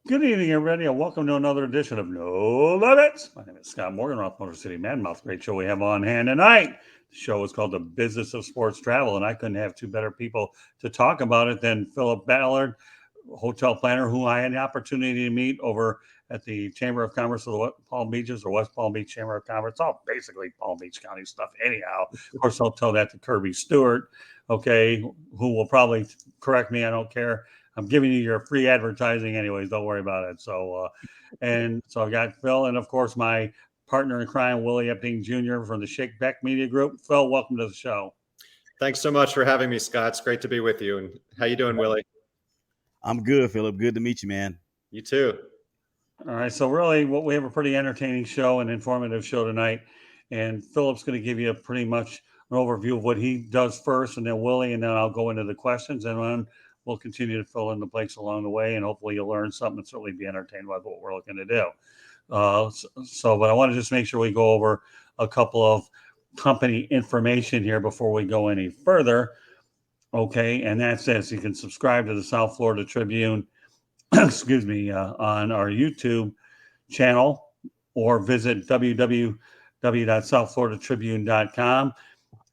Good evening, everybody, and welcome to another edition of No Limits. My name is Scott Morgan, Roth Motor City Man Mouth. Great show we have on hand tonight. The show is called The Business of Sports Travel, and I couldn't have two better people to talk about it than Philip Ballard, hotel planner, who I had the opportunity to meet over at the Chamber of Commerce of the Palm Beaches or West Palm Beach Chamber of Commerce. It's all basically Palm Beach County stuff, anyhow. Of course, I'll tell that to Kirby Stewart, okay, who will probably correct me. I don't care. I'm giving you your free advertising anyways. Don't worry about it. So I've got Phil and of course my partner in crime, Willie Epting Jr. from the Shake Back Media Group. Phil, welcome to the show. Thanks so much for having me, Scott. It's great to be with you. And how you doing, Willie? I'm good, Philip. Good to meet you, man. You too. All right. So really we have a pretty entertaining show and informative show tonight. And Philip's going to give you pretty much an overview of what he does first, and then Willie, and then I'll go into the questions, and then we'll continue to fill in the blanks along the way, and hopefully you'll learn something and certainly be entertained by what we're looking to do. But I want to just make sure we go over a couple of company information here before we go any further. Okay, and that's this. You can subscribe to the South Florida Tribune, excuse me, on our YouTube channel, or visit www.southfloridatribune.com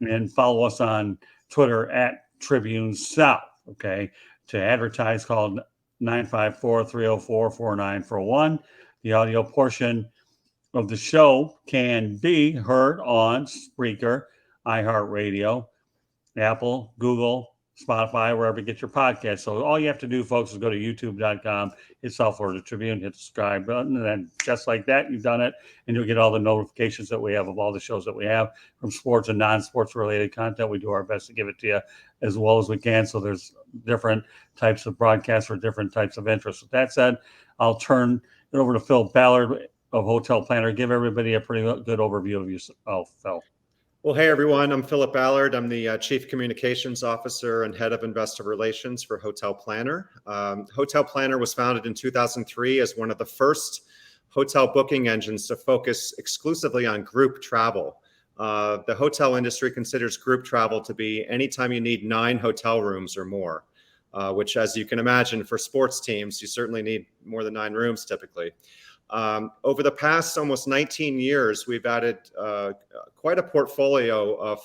and follow us on Twitter at Tribune South. Okay, to advertise, call 954-304-4941. The audio portion of the show can be heard on Spreaker, iHeartRadio, Apple, Google, Spotify, wherever you get your podcast. So all you have to do, folks, is go to youtube.com, hit South Florida Tribune, hit the subscribe button, and then just like that, you've done it, and you'll get all the notifications that we have of all the shows that we have from sports and non-sports related content. We do our best to give it to you as well as we can. So there's different types of broadcasts for different types of interests. With that said, I'll turn it over to Phil Ballard of Hotel Planner. Give everybody a pretty good overview of yourself, Phil. Well, hey, everyone. I'm Philip Ballard. I'm the Chief Communications Officer and Head of Investor Relations for Hotel Planner. Hotel Planner was founded in 2003 as one of the first hotel booking engines to focus exclusively on group travel. The hotel industry considers group travel to be anytime you need 9 hotel rooms or more, which, as you can imagine, for sports teams, you certainly need more than 9 rooms typically. Over the past almost 19 years, we've added quite a portfolio of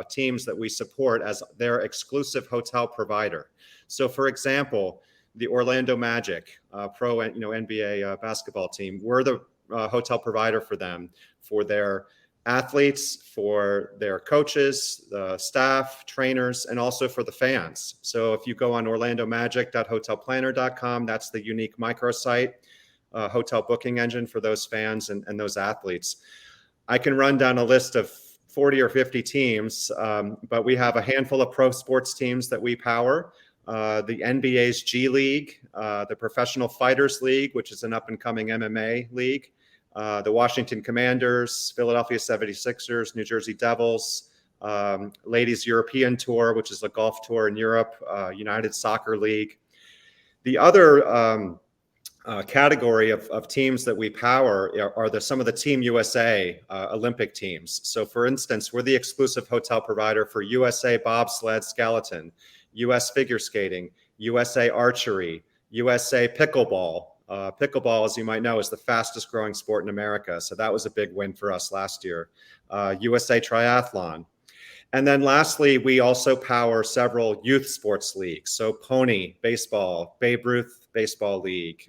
teams that we support as their exclusive hotel provider. So, for example, the Orlando Magic, pro NBA basketball team, we're the hotel provider for them, for their athletes, for their coaches, the staff, trainers, and also for the fans. So if you go on orlandomagic.hotelplanner.com, that's the unique microsite. Hotel booking engine for those fans and those athletes. I can run down a list of 40 or 50 teams, but we have a handful of pro sports teams that we power. The NBA's G League, the Professional Fighters League, which is an up-and-coming MMA league, the Washington Commanders, Philadelphia 76ers, New Jersey Devils, Ladies European Tour, which is a golf tour in Europe, United Soccer League. The other category of teams that we power are some of the Team USA Olympic teams. So for instance, we're the exclusive hotel provider for USA Bobsled Skeleton, US Figure Skating, USA Archery, USA Pickleball. Pickleball, as you might know, is the fastest growing sport in America. So that was a big win for us last year. USA Triathlon. And then lastly, we also power several youth sports leagues. So Pony Baseball, Babe Ruth Baseball League,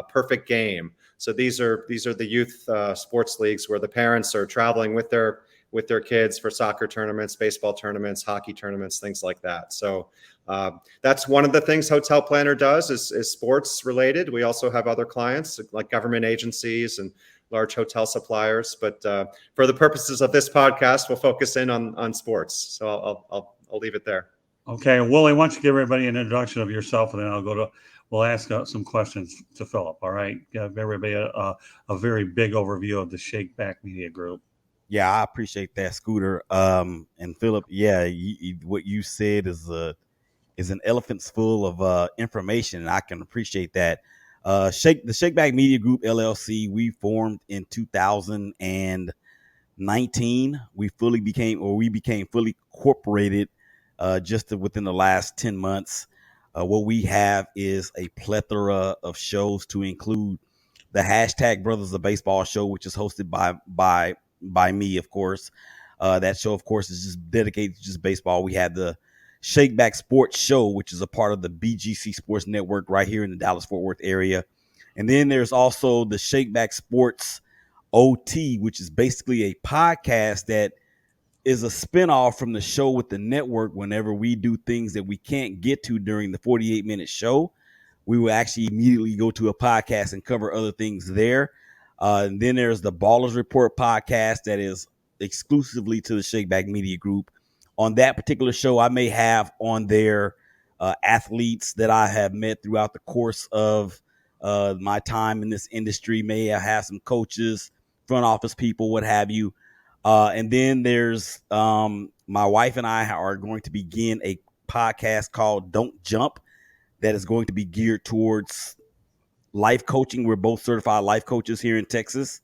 Perfect Game. So these are the youth sports leagues where the parents are traveling with their kids for soccer tournaments, baseball tournaments, hockey tournaments, things like that. So that's one of the things Hotel Planner does is sports related. We also have other clients like government agencies and large hotel suppliers. But for the purposes of this podcast, we'll focus in on sports. So I'll leave it there. Okay, Willie, why don't you give everybody an introduction of yourself, and then we'll ask some questions to Philip. All right, give everybody a very big overview of the Shake Back Media Group. Yeah, I appreciate that, Scooter. And Philip, yeah, what you said is an elephant's full of information, and I can appreciate that. The Shake Back Media Group LLC, we formed in 2019. We became fully incorporated just within the last 10 months. What we have is a plethora of shows to include the hashtag Brothers of Baseball show, which is hosted by me, of course. That show, of course, is just dedicated to just baseball. We have the Shakeback Sports Show, which is a part of the BGC Sports Network right here in the Dallas-Fort Worth area. And then there's also the Shakeback Sports OT, which is basically a podcast that is a spinoff from the show with the network. Whenever we do things that we can't get to during the 48-minute show, we will actually immediately go to a podcast and cover other things there. And then there's the Ballers Report podcast that is exclusively to the Shakeback Media Group. On that particular show, I may have on there athletes that I have met throughout the course of my time in this industry. May I have some coaches, front office people, what have you. And then there's my wife and I are going to begin a podcast called Don't Jump that is going to be geared towards life coaching. We're both certified life coaches here in Texas.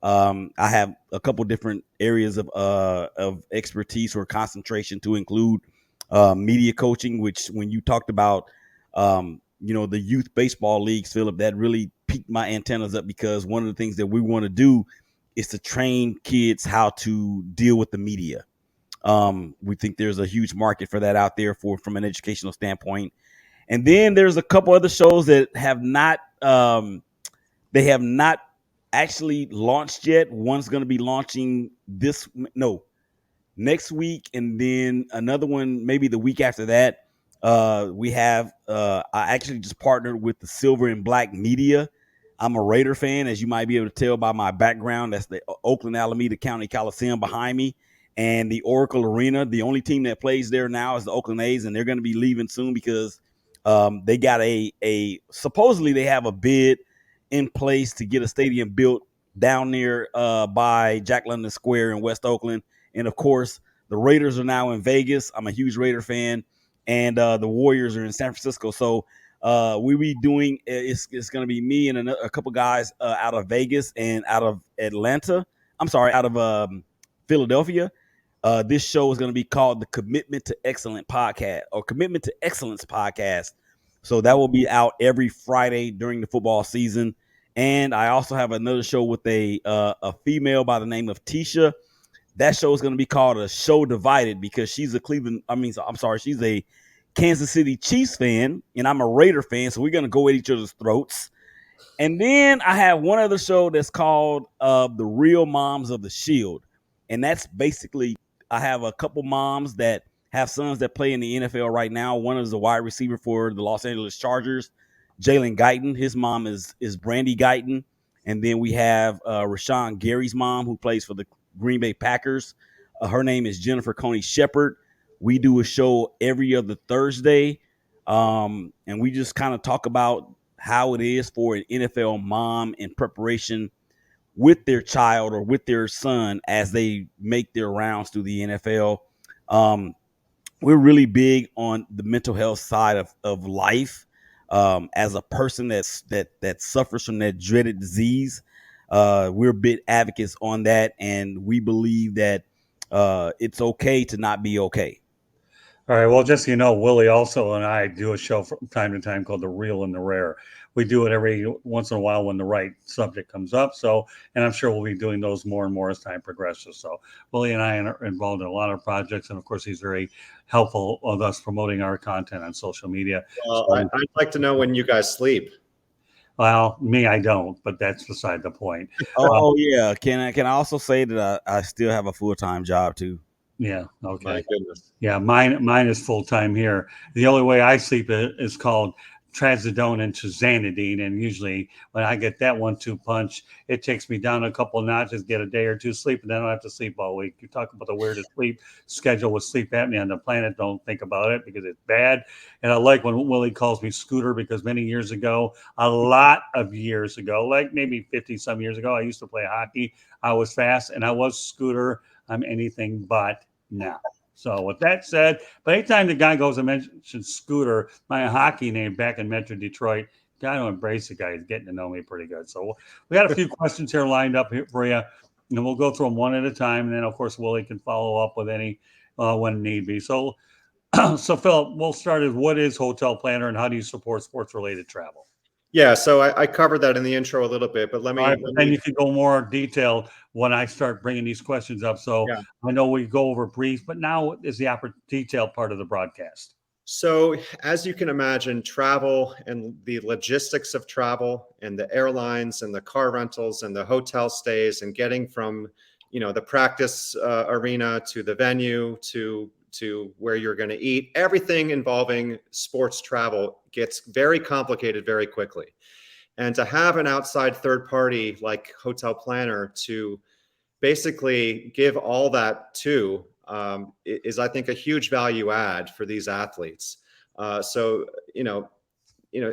I have a couple different areas of expertise or concentration to include media coaching, which when you talked about, the youth baseball leagues, Philip, that really piqued my antennas up, because one of the things that we want to do is to train kids how to deal with the media. We think there's a huge market for that out there from an educational standpoint. And then there's a couple other shows that have not actually launched yet. One's going to be launching next week, and then another one maybe the week after that. I actually just partnered with the Silver and Black Media. I'm a Raider fan, as you might be able to tell by my background. That's the Oakland Alameda County Coliseum behind me, and the Oracle Arena. The only team that plays there now is the Oakland A's, and they're going to be leaving soon because they got supposedly they have a bid in place to get a stadium built down near by Jack London Square in West Oakland. And of course, the Raiders are now in Vegas. I'm a huge Raider fan, and the Warriors are in San Francisco. So we be doing it's going to be me and a couple guys out of Vegas and out of Atlanta. I'm sorry, out of Philadelphia. This show is going to be called the Commitment to Excellence podcast. So that will be out every Friday during the football season. And I also have another show with a female by the name of Tisha. That show is going to be called A Show Divided, because she's she's a Kansas City Chiefs fan and I'm a Raider fan. So we're going to go at each other's throats. And then I have one other show that's called The Real Moms of the Shield. And that's basically, I have a couple moms that have sons that play in the NFL right now. One is a wide receiver for the Los Angeles Chargers, Jalen Guyton. His mom is Brandy Guyton. And then we have Rashawn Gary's mom, who plays for the Green Bay Packers. Her name is Jennifer Coney Shepherd. We do a show every other Thursday. And we just kind of talk about how it is for an NFL mom in preparation with their child or with their son as they make their rounds through the NFL. We're really big on the mental health side of life. As a person that suffers from that dreaded disease, we're big advocates on that, and we believe that it's okay to not be okay. All right. Well, just so you know, Willie also and I do a show from time to time called The Real and the Rare. We do it every once in a while when the right subject comes up. So, and I'm sure we'll be doing those more and more as time progresses. So, Willie and I are involved in a lot of projects, and of course, he's very helpful with us promoting our content on social media. Well, So, I'd like to know when you guys sleep. well, me, I don't, but that's beside the point. Yeah. Can I also say that I still have a full-time job too? Yeah. Okay. My goodness. Yeah, mine is full time here. The only way I sleep is called trazodone and tizanidine, and usually when I get that 1-2 punch, it takes me down a couple of notches, get a day or two sleep, and then I don't have to sleep all week. You talk about the weirdest sleep schedule with sleep apnea on the planet. Don't think about it because it's bad. And I like when Willie calls me Scooter, because many years ago, a lot of years ago, like maybe 50 some years ago, I used to play hockey. I was fast and I was Scooter. I'm anything but now. So with that said, but anytime the guy goes and mentions Scooter, my hockey name back in Metro Detroit, got to embrace the guy. He's getting to know me pretty good. So we got a few questions here lined up here for you, and we'll go through them one at a time. And then, of course, Willie can follow up with any when need be. So So, Philip, we'll start with what is Hotel Planner and how do you support sports related travel? Yeah, so I covered that in the intro a little bit, but let All me, right, but then you can go more detailed when I start bringing these questions up. So yeah. I know we go over brief, but now is the detailed part of the broadcast. So as you can imagine, travel and the logistics of travel and the airlines and the car rentals and the hotel stays and getting from, the practice arena to the venue to where you're going to eat, everything involving sports travel gets very complicated very quickly. And to have an outside third party like Hotel Planner to basically give all that to is, I think, a huge value add for these athletes. So,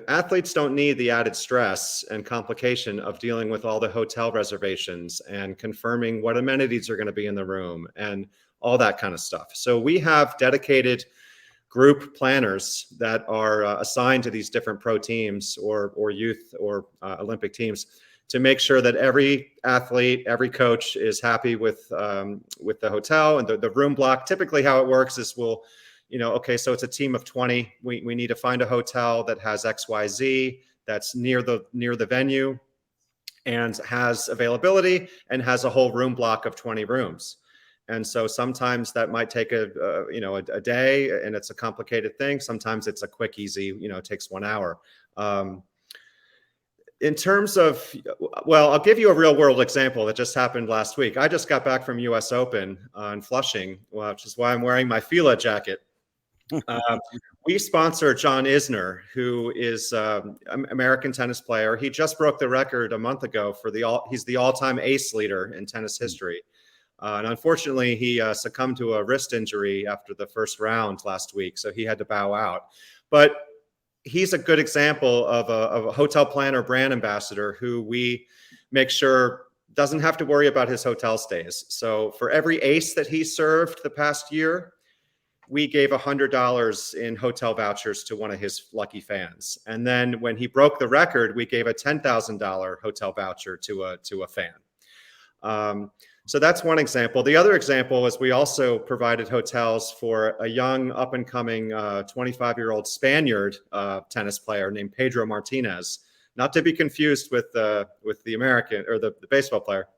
athletes don't need the added stress and complication of dealing with all the hotel reservations and confirming what amenities are going to be in the room and all that kind of stuff. So we have dedicated group planners that are assigned to these different pro teams or youth or Olympic teams to make sure that every athlete, every coach is happy with the hotel and the room block. Typically how it works is okay, so it's a team of 20. We need to find a hotel that has XYZ, that's near the venue and has availability and has a whole room block of 20 rooms. And so sometimes that might take a day and it's a complicated thing. Sometimes it's a quick, easy, it takes 1 hour. In terms of, well, I'll give you a real world example that just happened last week. I just got back from US Open in Flushing, which is why I'm wearing my Fila jacket. We sponsor John Isner, who is an American tennis player. He just broke the record a month ago he's the all-time ace leader in tennis history. And unfortunately, he succumbed to a wrist injury after the first round last week, so he had to bow out. But he's a good example of a Hotel Planner brand ambassador who we make sure doesn't have to worry about his hotel stays. So for every ace that he served the past year, we gave $100 in hotel vouchers to one of his lucky fans. And then when he broke the record, we gave a $10,000 hotel voucher to a fan. So that's one example. The other example is we also provided hotels for a young up-and-coming 25-year-old Spaniard tennis player named Pedro Martinez, not to be confused with the American or the baseball player.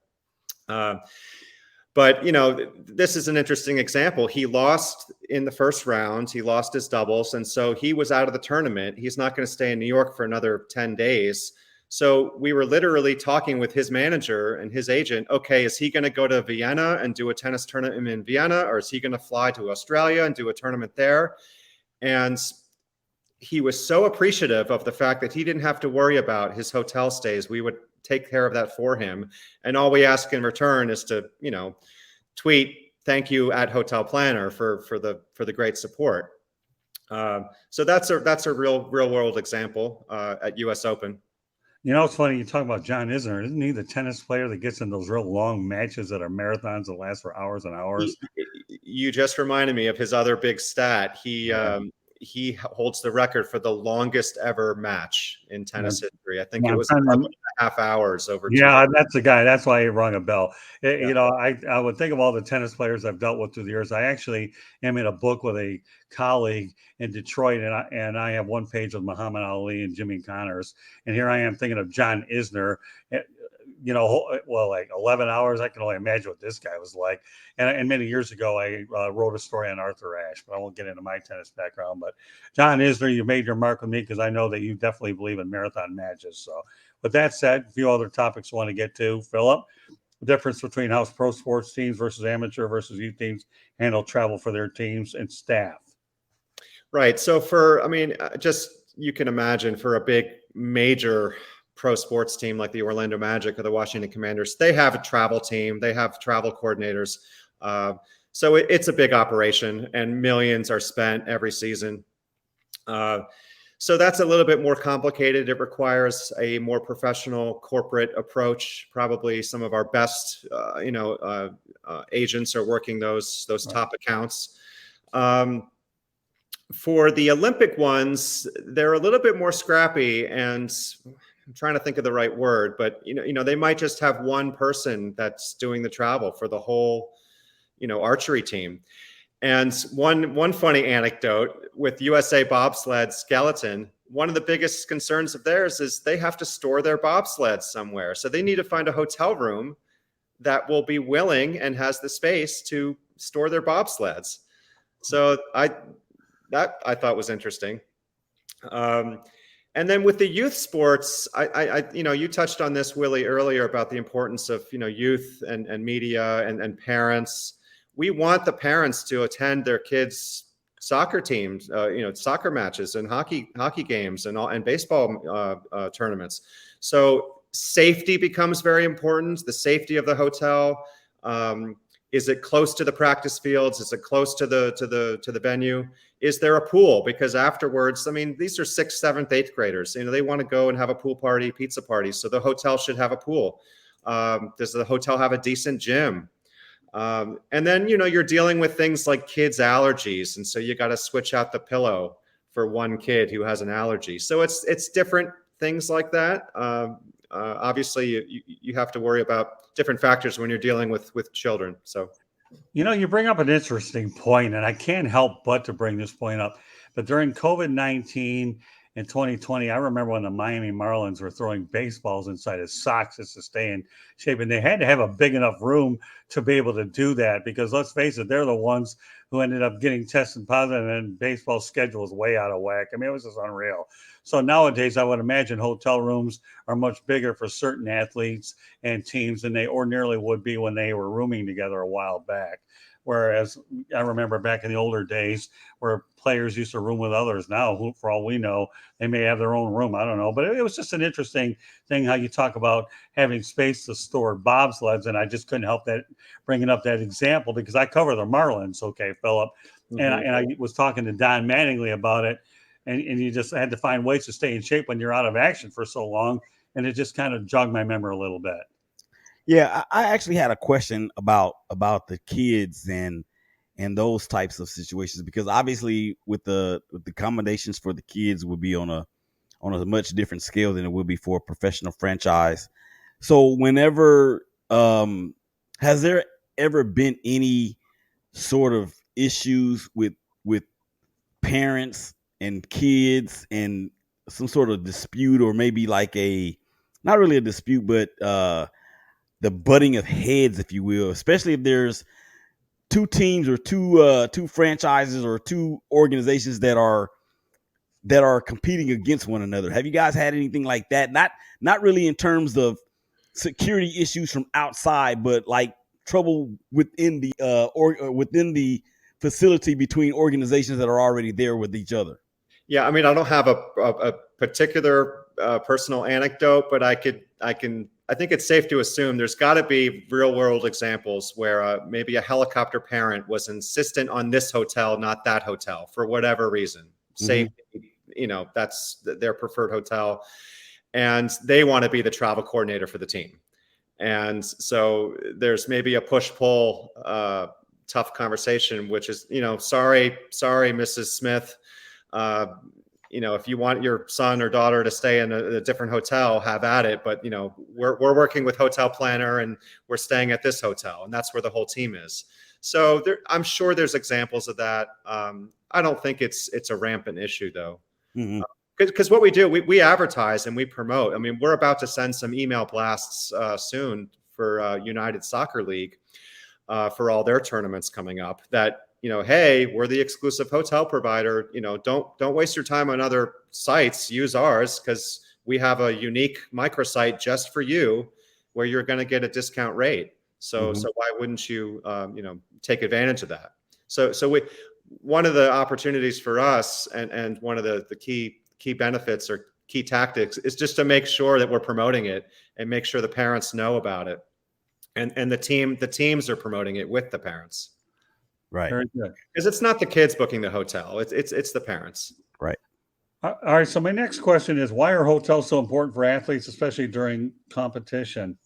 But, this is an interesting example. He lost in the first round. He lost his doubles. And so he was out of the tournament. He's not going to stay in New York for another 10 days. So we were literally talking with his manager and his agent. Okay, is he going to go to Vienna and do a tennis tournament in Vienna? Or is he going to fly to Australia and do a tournament there? And he was so appreciative of the fact that he didn't have to worry about his hotel stays. We would take care of that for him. And all we ask in return is to, tweet "thank you" at Hotel Planner for the great support. So that's a real world example at US Open. It's funny you talk about John Isner. Isn't he the tennis player that gets in those real long matches that are marathons that last for hours and hours? You just reminded me of his other big stat. He holds the record for the longest ever match in tennis history. I think it was 11.5 hours over. Yeah, that's the guy. That's why he rung a bell. I would think of all the tennis players I've dealt with through the years. I actually am in a book with a colleague in Detroit, and I have one page with Muhammad Ali and Jimmy Connors, and here I am thinking of John Isner. Like 11 hours. I can only imagine what this guy was like. And many years ago, I wrote a story on Arthur Ashe, but I won't get into my tennis background. But John Isner, you made your mark with me because I know that you definitely believe in marathon matches. So with that said, a few other topics I want to get to. Philip, the difference between how pro sports teams versus amateur versus youth teams handle travel for their teams and staff. Right. So you can imagine for a big major pro sports team like the Orlando Magic or the Washington Commanders, they have a travel team, they have travel coordinators. So it's a big operation and millions are spent every season. So that's a little bit more complicated. It requires a more professional corporate approach. Probably some of our best, agents are working those top accounts. For the Olympic ones, they're a little bit more scrappy, and I'm trying to think of the right word, but they might just have one person that's doing the travel for the whole, archery team. And one funny anecdote with USA Bobsled Skeleton, one of the biggest concerns of theirs is they have to store their bobsleds somewhere. So they need to find a hotel room that will be willing and has the space to store their bobsleds. So I thought was interesting. And then with the youth sports, I you touched on this, Willie, earlier about the importance of, youth and media and parents. We want the parents to attend their kids' soccer teams, soccer matches and hockey games and baseball tournaments. So safety becomes very important. The safety of the hotel. Is it close to the practice fields? Is it close to the venue? Is there a pool? Because afterwards, I mean, these are 6th, 7th, 8th graders. They want to go and have a pool party, pizza party. So the hotel should have a pool. Does the hotel have a decent gym? And then, you're dealing with things like kids' allergies. And so you got to switch out the pillow for one kid who has an allergy. So it's different things like that. Obviously, you have to worry about different factors when you're dealing with children. So, you bring up an interesting point, and I can't help but to bring this point up. But during COVID-19 in 2020, I remember when the Miami Marlins were throwing baseballs inside of socks just to stay in shape, and they had to have a big enough room to be able to do that, because let's face it, they're the ones who ended up getting tested positive, and baseball schedule was way out of whack. I mean, it was just unreal. So nowadays, I would imagine hotel rooms are much bigger for certain athletes and teams than they ordinarily would be when they were rooming together a while back. Whereas I remember back in the older days where players used to room with others. Now, who, for all we know, they may have their own room. I don't know. But it was just an interesting thing how you talk about having space to store bobsleds. And I just couldn't help that bringing up that example because I cover the Marlins. Okay, Philip. Mm-hmm. And I was talking to Don Mattingly about it. And you just had to find ways to stay in shape when you're out of action for so long. And it just kind of jogged my memory a little bit. Yeah, I actually had a question about the kids and those types of situations, because obviously with the accommodations for the kids would be on a much different scale than it would be for a professional franchise. So whenever has there ever been any sort of issues with parents and kids and some sort of dispute, or maybe like not really a dispute, but the butting of heads, if you will, especially if there's two teams or two franchises or two organizations that are competing against one another? Have you guys had anything like that? Not really in terms of security issues from outside, but like trouble within the facility between organizations that are already there with each other. Yeah, I mean, I don't have a particular personal anecdote, but I think it's safe to assume there's got to be real world examples where maybe a helicopter parent was insistent on this hotel, not that hotel, for whatever reason. Safety, that's their preferred hotel, and they want to be the travel coordinator for the team. And so there's maybe a push-pull, tough conversation, which is, sorry, Mrs. Smith. If you want your son or daughter to stay in a different hotel, have at it. But, we're working with Hotel Planner and we're staying at this hotel, and that's where the whole team is. So I'm sure there's examples of that. I don't think it's a rampant issue though. Mm-hmm. Because what we do, we advertise and we promote. I mean, we're about to send some email blasts soon for United Soccer League for all their tournaments coming up that, hey, we're the exclusive hotel provider. Don't waste your time on other sites. Use ours because we have a unique microsite just for you where you're going to get a discount rate. So why wouldn't you, take advantage of that? So one of the opportunities for us and one of the key benefits or key tactics is just to make sure that we're promoting it and make sure the parents know about it. And the teams are promoting it with the parents. Right. Very good. Because it's not the kids booking the hotel. It's the parents. Right. All right. So my next question is, why are hotels so important for athletes, especially during competition?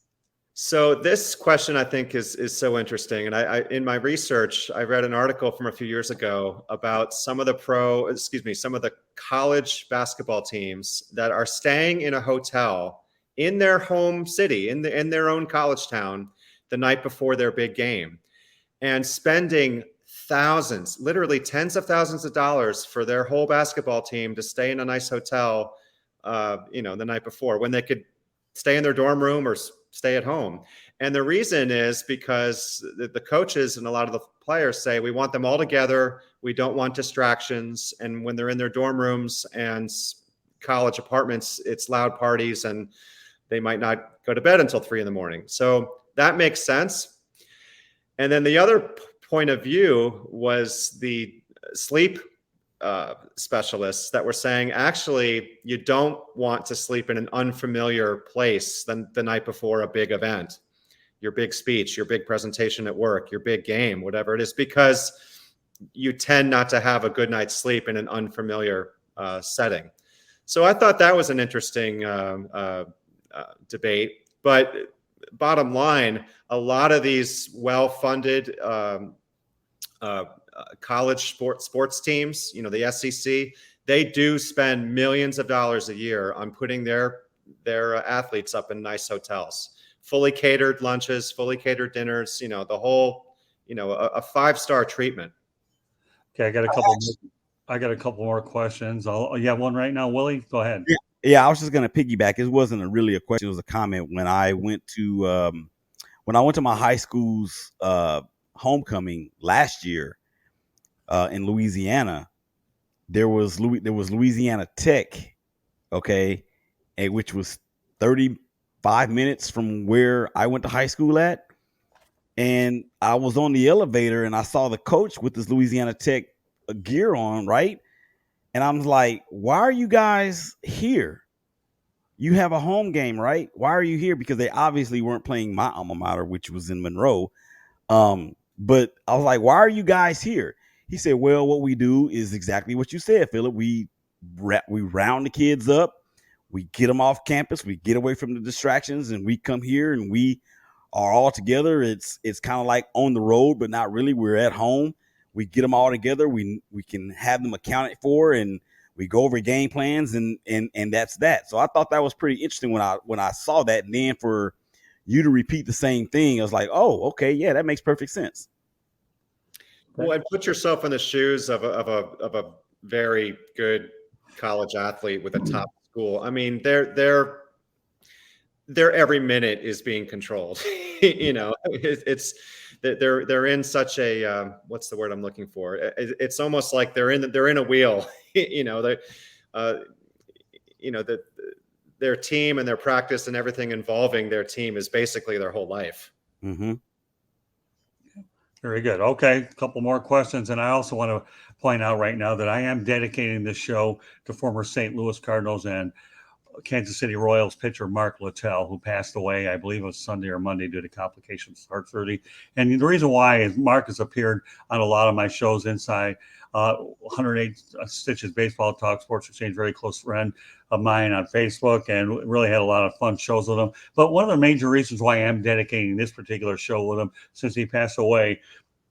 So this question, I think, is so interesting. And I in my research, I read an article from a few years ago about some of the college basketball teams that are staying in a hotel in their home city, in their own college town, the night before their big game, and spending thousands, literally tens of thousands of dollars for their whole basketball team to stay in a nice hotel, the night before, when they could stay in their dorm room or stay at home. And the reason is because the coaches and a lot of the players say, we want them all together. We don't want distractions. And when they're in their dorm rooms and college apartments, it's loud parties and they might not go to bed until 3 a.m. So that makes sense. And then the other point of view was the sleep specialists that were saying, actually, you don't want to sleep in an unfamiliar place the night before a big event, your big speech, your big presentation at work, your big game, whatever it is, because you tend not to have a good night's sleep in an unfamiliar setting. So I thought that was an interesting debate. But bottom line, a lot of these well-funded college sports teams, the SEC, they do spend millions of dollars a year on putting their athletes up in nice hotels, fully catered lunches, fully catered dinners, the whole, a 5-star treatment. Okay, I got a couple more questions. You have one right now, Willie? Go ahead. Yeah, I was just gonna piggyback. It wasn't really a question; it was a comment. When I went to my high school's homecoming last year in Louisiana, there was Louisiana Tech, okay, which was 35 minutes from where I went to high school at. And I was on the elevator and I saw the coach with his Louisiana Tech gear on, right? And I'm like, why are you guys here? You have a home game, right? Why are you here? Because they obviously weren't playing my alma mater, which was in Monroe. But I was like, why are you guys here? He said, well, what we do is exactly what you said, Philip. We round the kids up. We get them off campus. We get away from the distractions and we come here and we are all together. It's kind of like on the road, but not really. We're at home. We get them all together. We can have them accounted for and we go over game plans and that's that. So I thought that was pretty interesting when I saw that. And then for you to repeat the same thing, I was like, oh, okay, yeah, that makes perfect sense. Well, and put yourself in the shoes of a very good college athlete with a top school. I mean, their every minute is being controlled. It's they're in such a what's the word I'm looking for? It's almost like they're in a wheel. Their team and their practice and everything involving their team is basically their whole life. Mm-hmm. Very good. Okay, a couple more questions. And I also want to point out right now that I am dedicating this show to former St. Louis Cardinals and Kansas City Royals pitcher Mark Littell, who passed away, I believe it was Sunday or Monday due to complications, heart surgery. And the reason why is Mark has appeared on a lot of my shows inside 108 Stitches Baseball Talk, Sports Exchange, very close friend of mine on Facebook, and really had a lot of fun shows with him. But one of the major reasons why I am dedicating this particular show with him since he passed away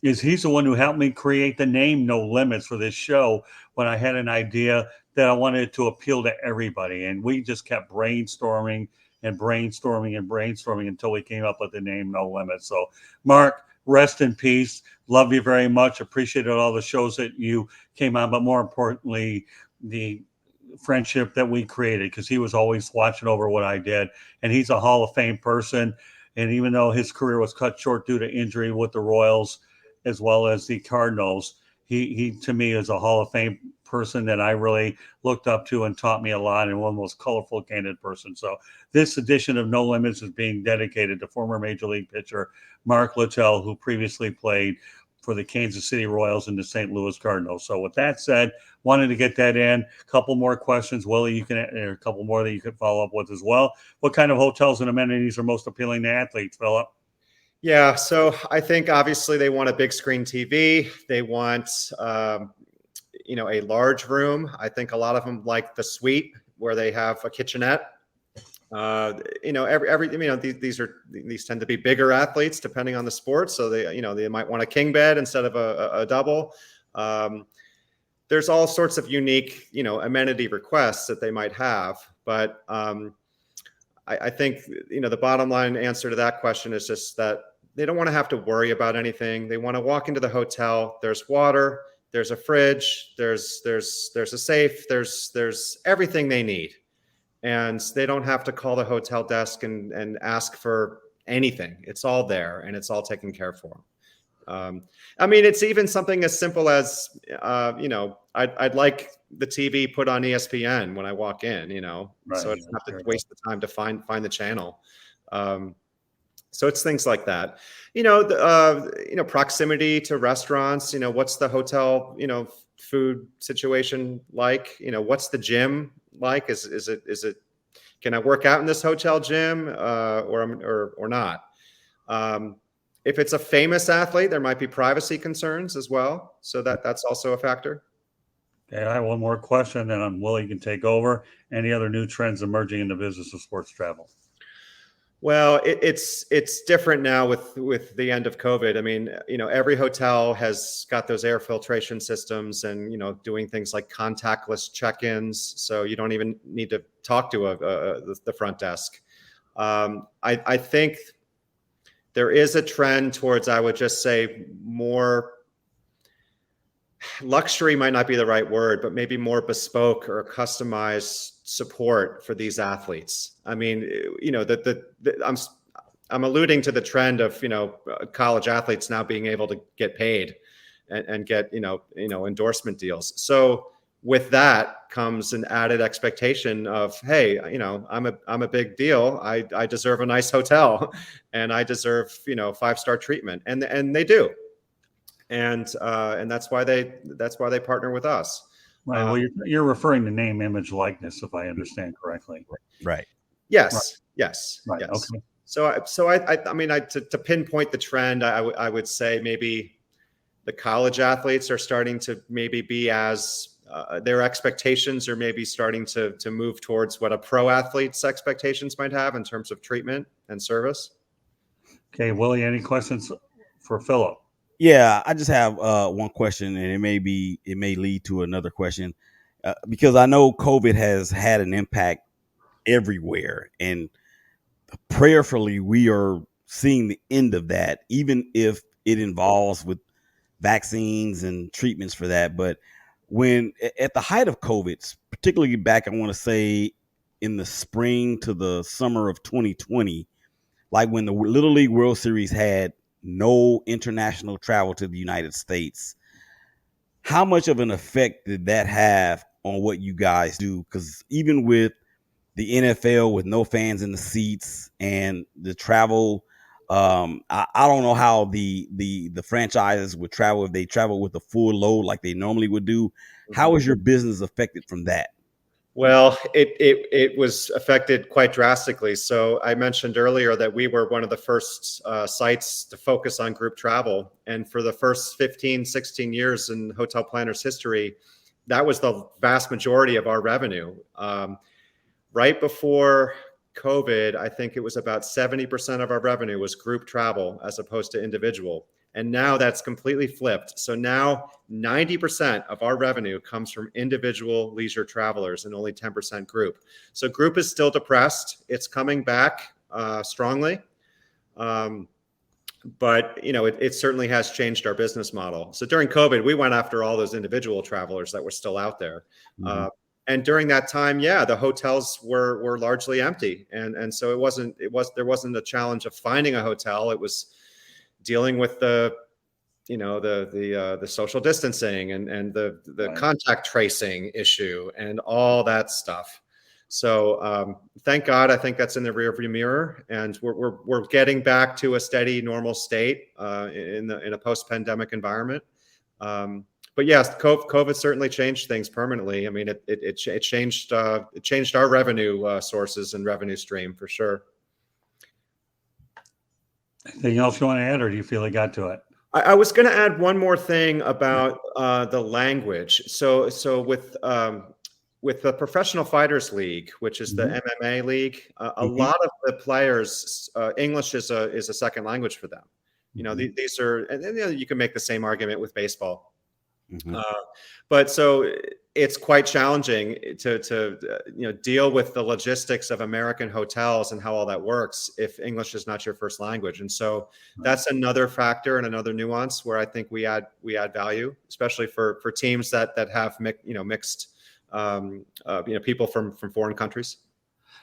is he's the one who helped me create the name No Limits for this show when I had an idea that I wanted to appeal to everybody. And we just kept brainstorming until we came up with the name No Limits. So, Mark, rest in peace. Love you very much. Appreciated all the shows that you came on, but more importantly, the friendship that we created, because he was always watching over what I did. And he's a Hall of Fame person. And even though his career was cut short due to injury with the Royals as well as the Cardinals, he to me is a Hall of Fame person that I really looked up to and taught me a lot, and one of the most colorful, candid person. So this edition of No Limits is being dedicated to former Major League pitcher Mark Littell, who previously played for the Kansas City Royals and the St. Louis Cardinals. So with that said, wanted to get that in. A couple more questions, Willie, you can, a couple more that you could follow up with as well. What kind of hotels and amenities are most appealing to athletes, Philip? Yeah, so I think obviously they want a big screen TV. They want, a large room. I think a lot of them like the suite where they have a kitchenette. These tend to be bigger athletes depending on the sport. So they might want a king bed instead of a double. There's all sorts of unique, amenity requests that they might have. But I think, the bottom line answer to that question is just that they don't want to have to worry about anything. They want to walk into the hotel. There's water, there's a fridge, there's a safe, there's everything they need. And they don't have to call the hotel desk and ask for anything. It's all there and it's all taken care for them. I mean, it's even something as simple as, I'd like the TV put on ESPN when I walk in, Right, so I don't have to waste the time to find the channel. So it's things like that, proximity to restaurants, what's the hotel, food situation like, what's the gym like? Is it, can I work out in this hotel gym, or not? If it's a famous athlete, there might be privacy concerns as well. So that's also a factor. Okay, I have one more question, and I'm Willie can take over. Any other new trends emerging in the business of sports travel? Well, it's different now with the end of COVID. I mean, every hotel has got those air filtration systems and, doing things like contactless check-ins. So you don't even need to talk to the front desk. I think there is a trend towards, I would just say, more luxury might not be the right word, but maybe more bespoke or customized support for these athletes. I mean, I'm alluding to the trend of, college athletes now being able to get paid and get, endorsement deals. So with that comes an added expectation of, hey, I'm a big deal. I deserve a nice hotel and I deserve, 5-star treatment. And they do. And that's why they partner with us. Right. Well, you're referring to name, image, likeness, if I understand correctly. Right. Yes. Right. Yes. Right. Yes. Okay. So I mean, to pinpoint the trend, I would say maybe the college athletes are starting to maybe be as their expectations are maybe starting to move towards what a pro athlete's expectations might have in terms of treatment and service. Okay, Willie, any questions for Philip? Yeah, I just have one question, and it may lead to another question, because I know COVID has had an impact everywhere, and prayerfully we are seeing the end of that, even if it involves with vaccines and treatments for that. But when at the height of COVID, particularly back, I want to say in the spring to the summer of 2020, like when the Little League World Series had no international travel to the United States, how much of an effect did that have on what you guys do? Because even with the NFL with no fans in the seats and the travel, I don't know how the franchises would travel if they travel with a full load like they normally would do. How is your business affected from that? Well, it was affected quite drastically. So I mentioned earlier that we were one of the first sites to focus on group travel. And for the first 15, 16 years in Hotel Planner's history, that was the vast majority of our revenue. Right before COVID, I think it was about 70% of our revenue was group travel as opposed to individual. And now that's completely flipped. So now 90% of our revenue comes from individual leisure travelers and only 10% group. So group is still depressed. It's coming back strongly. But it certainly has changed our business model. So during COVID, we went after all those individual travelers that were still out there. Mm-hmm. And during that time, the hotels were largely empty. And so there wasn't a challenge of finding a hotel. It was dealing with the social distancing and the right. Contact tracing issue and all that stuff. So thank God, I think that's in the rearview mirror, and we're getting back to a steady, normal state in a post-pandemic environment. But yes, COVID certainly changed things permanently. I mean, it changed our revenue sources and revenue stream for sure. Anything else you want to add, or do you feel I got to it? I was going to add one more thing about the language. So with the Professional Fighters League, which is the MMA league, a lot of the players, English is a second language for them. These are, and you can make the same argument with baseball. But so it's quite challenging to deal with the logistics of American hotels and how all that works if English is not your first language. And so that's another factor and another nuance where I think we add value, especially for teams that have mixed people from foreign countries.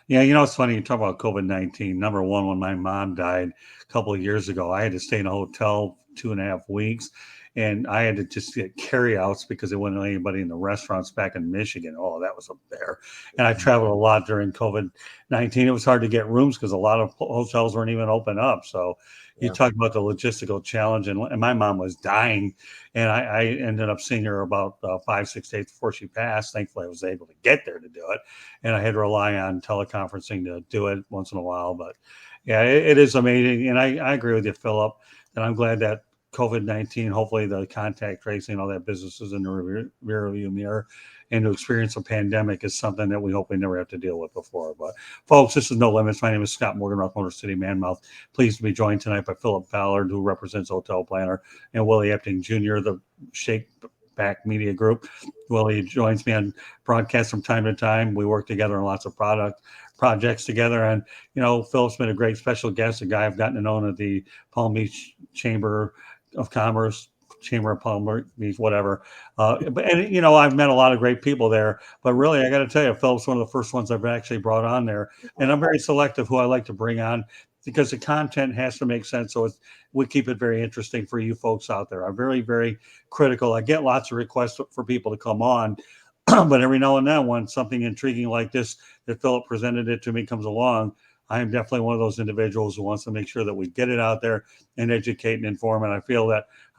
Yeah, it's funny you talk about COVID-19. Number one, when my mom died a couple of years ago, I had to stay in a hotel 2.5 weeks, and I had to just get carryouts because there wasn't anybody in the restaurants back in Michigan. Oh, that was up there. And I traveled a lot during COVID-19. It was hard to get rooms because a lot of hotels weren't even open up. So you talk about the logistical challenge, and my mom was dying, and I ended up seeing her about 5-6 days before she passed. Thankfully, I was able to get there to do it, and I had to rely on teleconferencing to do it once in a while. But yeah, it is amazing, and I agree with you, Philip, and I'm glad that COVID-19, hopefully the contact tracing, all that business is in the rear view mirror, and to experience a pandemic is something that we hope we never have to deal with before. But folks, this is No Limits. My name is Scott Morgan, Rock Motor City Manmouth. Pleased to be joined tonight by Philip Ballard, who represents Hotel Planner, and Willie Epting Jr., the Shake Back Media Group. Willie joins me on broadcasts from time to time. We work together on lots of projects together. And, Philip's been a great special guest, a guy I've gotten to know at the Palm Beach Chamber of Commerce, Chamber of Palm Beach, whatever. I've met a lot of great people there, but really, I got to tell you, Philip's one of the first ones I've actually brought on there. And I'm very selective who I like to bring on because the content has to make sense. So we keep it very interesting for you folks out there. I'm very, very critical. I get lots of requests for people to come on, but every now and then when something intriguing like this that Philip presented it to me comes along, I am definitely one of those individuals who wants to make sure that we get it out there and educate and inform. And I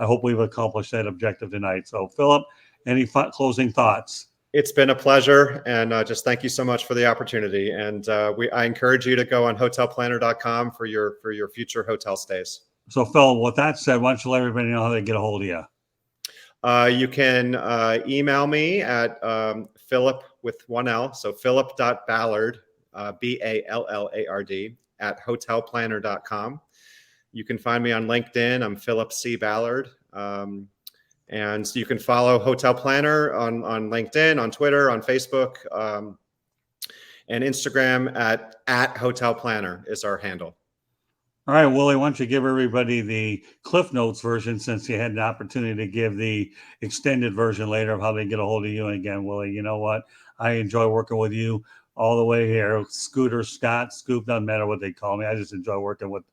hope we've accomplished that objective tonight. So Philip, any closing thoughts? It's been a pleasure, and just thank you so much for the opportunity. And I encourage you to go on hotelplanner.com for your future hotel stays. So Phil, with that said, why don't you let everybody know how they get a hold of you? You can email me at Philip with one L, so philip.ballard, Ballard, at hotelplanner.com. You can find me on LinkedIn. I'm Philip C. Ballard. And you can follow Hotel Planner on LinkedIn, on Twitter, on Facebook, and Instagram at Hotel Planner is our handle. All right, Willie, why don't you give everybody the Cliff Notes version since you had an opportunity to give the extended version later of how they get a hold of you. And again, Willie, you know what? I enjoy working with you all the way here. Scooter, Scott, Scoop, doesn't matter what they call me. I just enjoy working with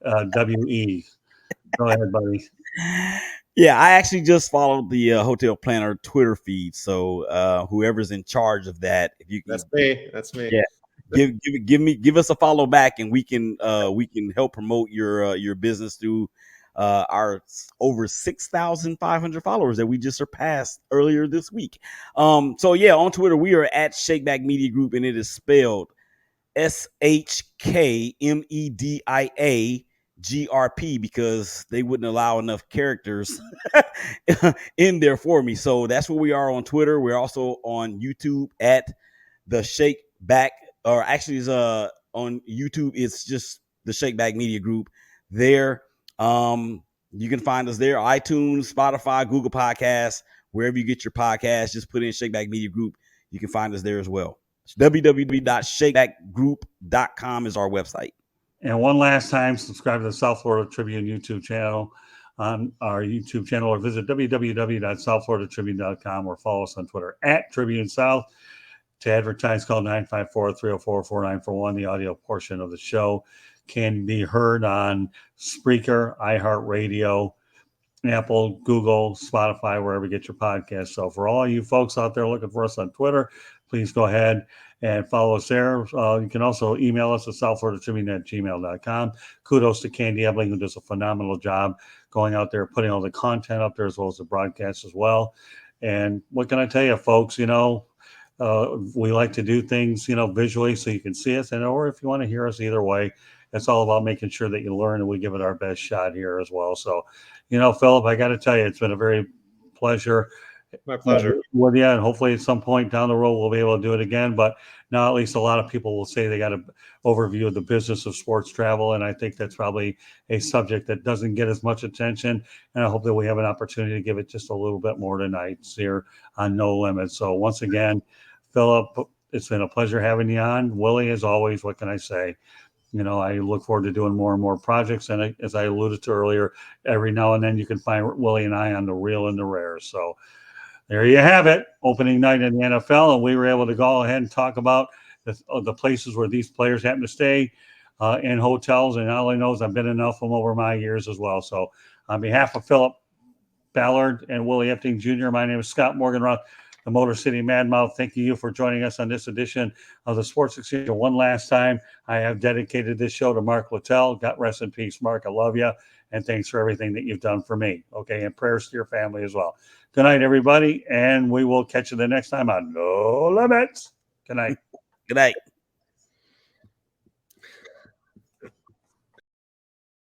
WE. Go ahead, buddy. Yeah, I actually just followed the Hotel Planner Twitter feed. So whoever's in charge of that, if you can, that's me. Yeah, give us a follow back, and we can help promote your business through our over 6,500 followers that we just surpassed earlier this week. So yeah, on Twitter we are at Shakeback Media Group, and it is spelled SHKMEDIAGRP because they wouldn't allow enough characters in there for me. So that's where we are on Twitter. We're also on YouTube at the Shake Back, or actually is on YouTube it's just the Shake Back Media Group. There you can find us there, iTunes, Spotify, Google Podcasts, wherever you get your podcasts. Just put in Shake Back Media Group. You can find us there as well. www.shakebackgroup.com is our website. And one last time, subscribe to the South Florida Tribune YouTube channel on our YouTube channel, or visit www.southfloridatribune.com, or follow us on Twitter at Tribune South. To advertise, call 954-304-4941. The audio portion of the show can be heard on Spreaker, iHeartRadio, Apple, Google, Spotify, wherever you get your podcasts. So for all you folks out there looking for us on Twitter, please go ahead and follow us there. You can also email us at southfloridatribune@gmail.com. Kudos to Candy Ebling, who does a phenomenal job going out there, putting all the content up there as well as the broadcast as well. And what can I tell you, folks? We like to do things, visually so you can see us, or if you want to hear us, either way. It's all about making sure that you learn and we give it our best shot here as well. So, Philip, I got to tell you, it's been a very pleasure My pleasure. Well, yeah, and hopefully at some point down the road we'll be able to do it again. But now at least a lot of people will say they got an overview of the business of sports travel, and I think that's probably a subject that doesn't get as much attention. And I hope that we have an opportunity to give it just a little bit more tonight here on No Limits. So once again, Philip, it's been a pleasure having you on. Willie, as always, what can I say? I look forward to doing more and more projects. And as I alluded to earlier, every now and then you can find Willie and I on the real and the rare. So there you have it, opening night in the NFL, and we were able to go ahead and talk about the places where these players happen to stay in hotels. And all I know is I've been in enough of them over my years as well. So on behalf of Philip Ballard and Willie Epting Jr., my name is Scott Morganroth, the Motor City Madmouth. Thank you for joining us on this edition of the Sports Exchange. One last time, I have dedicated this show to Mark Littell. God rest in peace, Mark. I love you, and thanks for everything that you've done for me. Okay, and prayers to your family as well. Good night, everybody, and we will catch you the next time on No Limits. Good night. Good night.